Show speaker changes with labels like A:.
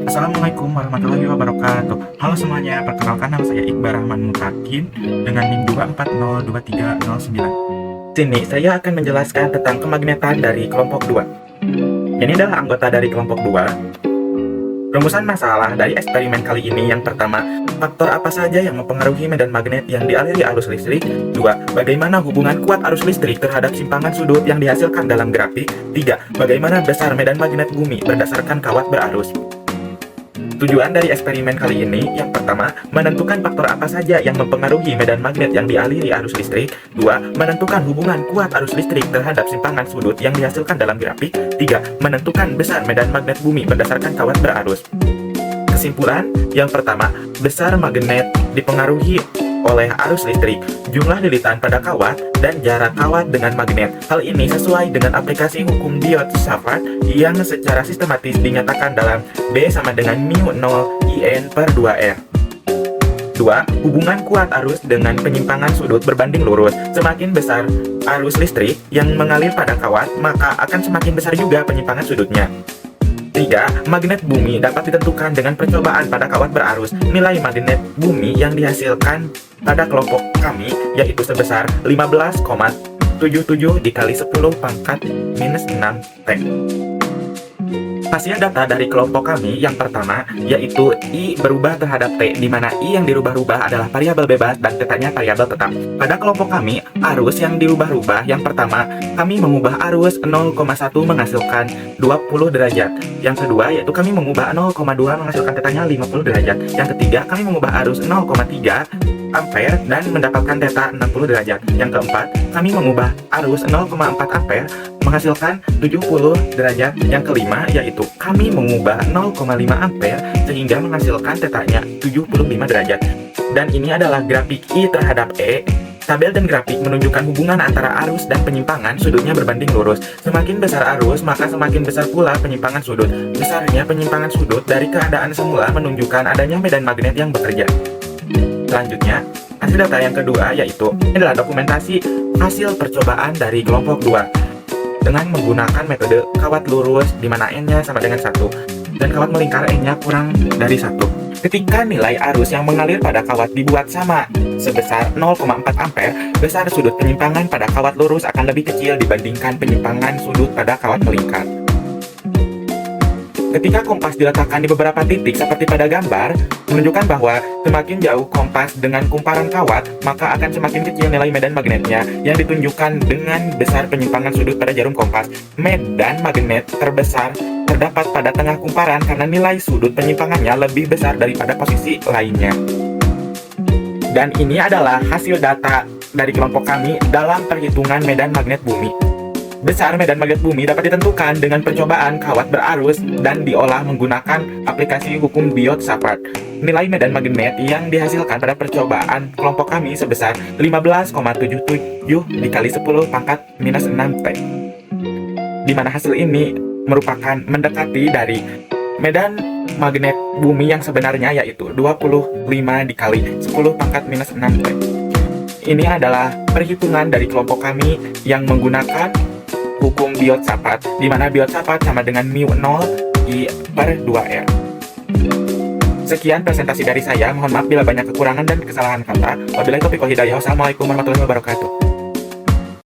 A: Assalamualaikum warahmatullahi wabarakatuh. Halo semuanya, perkenalkan nama saya Iqbal Rahman Mutakin dengan NIM 2402309. Sini saya akan menjelaskan tentang kemagnetan dari kelompok 2. Ini adalah anggota dari kelompok 2. Rumusan masalah dari eksperimen kali ini yang pertama, faktor apa saja yang mempengaruhi medan magnet yang dialiri arus listrik? 2. Bagaimana hubungan kuat arus listrik terhadap simpangan sudut yang dihasilkan dalam grafik? 3. Bagaimana besar medan magnet bumi berdasarkan kawat berarus? Tujuan dari eksperimen kali ini, yang pertama, menentukan faktor apa saja yang mempengaruhi medan magnet yang dialiri arus listrik. 2. Menentukan hubungan kuat arus listrik terhadap simpangan sudut yang dihasilkan dalam grafik. 3. Menentukan besar medan magnet bumi berdasarkan kawat berarus. Kesimpulan, yang pertama, besar magnet dipengaruhi oleh arus listrik, jumlah lilitan pada kawat, dan jarak kawat dengan magnet. Hal ini sesuai dengan aplikasi hukum Biot-Savart yang secara sistematis dinyatakan dalam B sama dengan mu 0 IN per 2R. 2. Hubungan kuat arus dengan penyimpangan sudut berbanding lurus. Semakin besar arus listrik yang mengalir pada kawat, maka akan semakin besar juga penyimpangan sudutnya. 3. Magnet bumi dapat ditentukan dengan percobaan pada kawat berarus. Nilai magnet bumi yang dihasilkan pada kelompok kami yaitu sebesar 15,77 dikali 10 pangkat minus 6 T. Hasil data dari kelompok kami yang pertama yaitu I berubah terhadap T, di mana I yang dirubah-rubah adalah variabel bebas dan T-nya variabel tetap. Pada kelompok kami, arus yang dirubah-rubah yang pertama, kami mengubah arus 0,1 menghasilkan 20 derajat. Yang kedua yaitu kami mengubah 0,2 menghasilkan T-nya 50 derajat. Yang ketiga, kami mengubah arus 0,3 ampere dan mendapatkan theta 60 derajat. Yang keempat, kami mengubah arus 0,4 ampere menghasilkan 70 derajat. Yang kelima yaitu kami mengubah 0,5 ampere sehingga menghasilkan theta-nya 75 derajat. Dan ini adalah grafik I terhadap E. Tabel dan grafik menunjukkan hubungan antara arus dan penyimpangan sudutnya berbanding lurus. Semakin besar arus, maka semakin besar pula penyimpangan sudut. Besarnya penyimpangan sudut dari keadaan semula menunjukkan adanya medan magnet yang bekerja. Selanjutnya, hasil data yang kedua yaitu adalah dokumentasi hasil percobaan dari kelompok 2 dengan menggunakan metode kawat lurus di mana N-nya sama dengan 1 dan kawat melingkar N-nya kurang dari 1. Ketika nilai arus yang mengalir pada kawat dibuat sama sebesar 0,4 ampere, besar sudut penyimpangan pada kawat lurus akan lebih kecil dibandingkan penyimpangan sudut pada kawat melingkar. Ketika kompas diletakkan di beberapa titik seperti pada gambar, menunjukkan bahwa semakin jauh kompas dengan kumparan kawat, maka akan semakin kecil nilai medan magnetnya yang ditunjukkan dengan besar penyimpangan sudut pada jarum kompas. Medan magnet terbesar terdapat pada tengah kumparan karena nilai sudut penyimpangannya lebih besar daripada posisi lainnya. Dan ini adalah hasil data dari kelompok kami dalam perhitungan medan magnet bumi. Besar medan magnet bumi dapat ditentukan dengan percobaan kawat berarus dan diolah menggunakan aplikasi hukum Biot-Savart. Nilai medan magnet yang dihasilkan pada percobaan kelompok kami sebesar 15,77 dikali 10 pangkat minus 6 T. Di mana hasil ini merupakan mendekati dari medan magnet bumi yang sebenarnya yaitu 25 dikali 10 pangkat minus 6 T. Ini adalah perhitungan dari kelompok kami yang menggunakan hukum Biot-Savart, di mana Biot-Savart sama dengan mu 0 I per 2R. Sekian presentasi dari saya, mohon maaf bila banyak kekurangan dan kesalahan kata. Wabillahi taufiq wal hidayah. Wassalamualaikum warahmatullahi wabarakatuh.